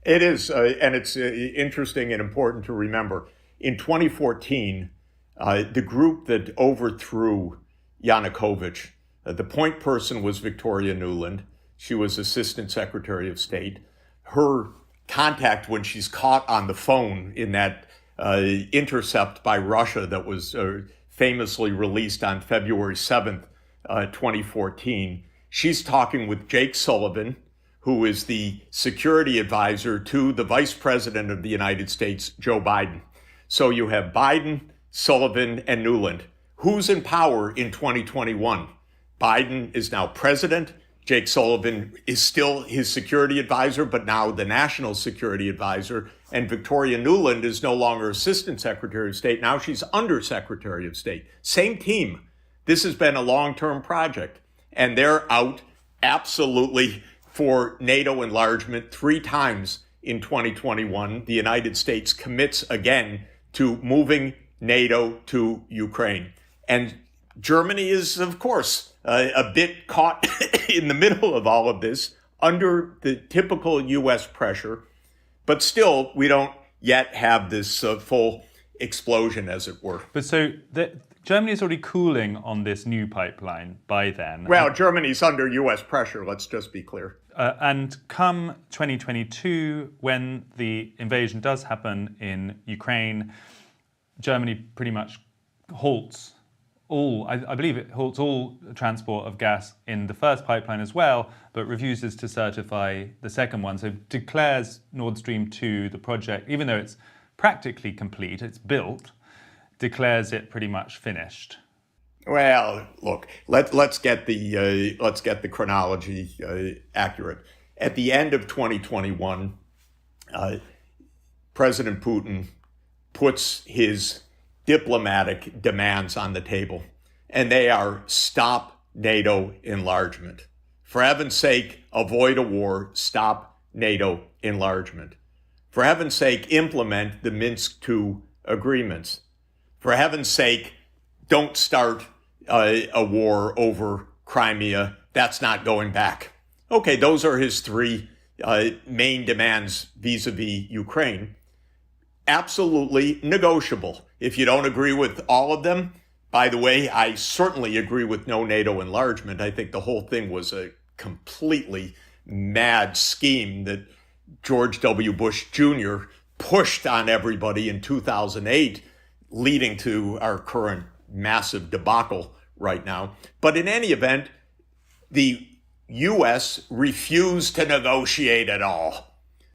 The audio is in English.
It is, and it's interesting and important to remember. In 2014, the group that overthrew Yanukovych, the point person was Victoria Nuland. She was Assistant Secretary of State. Her contact when she's caught on the phone in that intercept by Russia that was famously released on February 7th, 2014, she's talking with Jake Sullivan, who is the security advisor to the Vice President of the United States, Joe Biden. So you have Biden, Sullivan, and Nuland. Who's in power in 2021? Biden is now president. Jake Sullivan is still his security advisor, but now the national security advisor. And Victoria Nuland is no longer Assistant Secretary of State. Now she's Undersecretary of State. Same team. This has been a long-term project. And they're out absolutely for NATO enlargement 3 times in 2021. The United States commits again to moving NATO to Ukraine. And Germany is, of course, a bit caught in the middle of all of this under the typical U.S. pressure. But still, we don't yet have this full explosion, as it were. But so Germany is already cooling on this new pipeline by then. Well, Germany's under U.S. pressure, let's just be clear. And come 2022, when the invasion does happen in Ukraine, Germany pretty much halts I believe it halts all transport of gas in the first pipeline as well, but refuses to certify the second one. So declares Nord Stream 2, the project, even though it's practically complete, it's built, declares it pretty much finished. Well, look, let's get the chronology accurate. At the end of 2021, President Putin puts his diplomatic demands on the table, and they are stop NATO enlargement. For heaven's sake, avoid a war, stop NATO enlargement. For heaven's sake, implement the Minsk II agreements. For heaven's sake, don't start a war over Crimea. That's not going back. Okay, those are his 3 main demands vis-a-vis Ukraine. Absolutely negotiable. If you don't agree with all of them, by the way, I certainly agree with no NATO enlargement. I think the whole thing was a completely mad scheme that George W. Bush Jr. pushed on everybody in 2008, leading to our current massive debacle right now. But in any event, the U.S. refused to negotiate at all.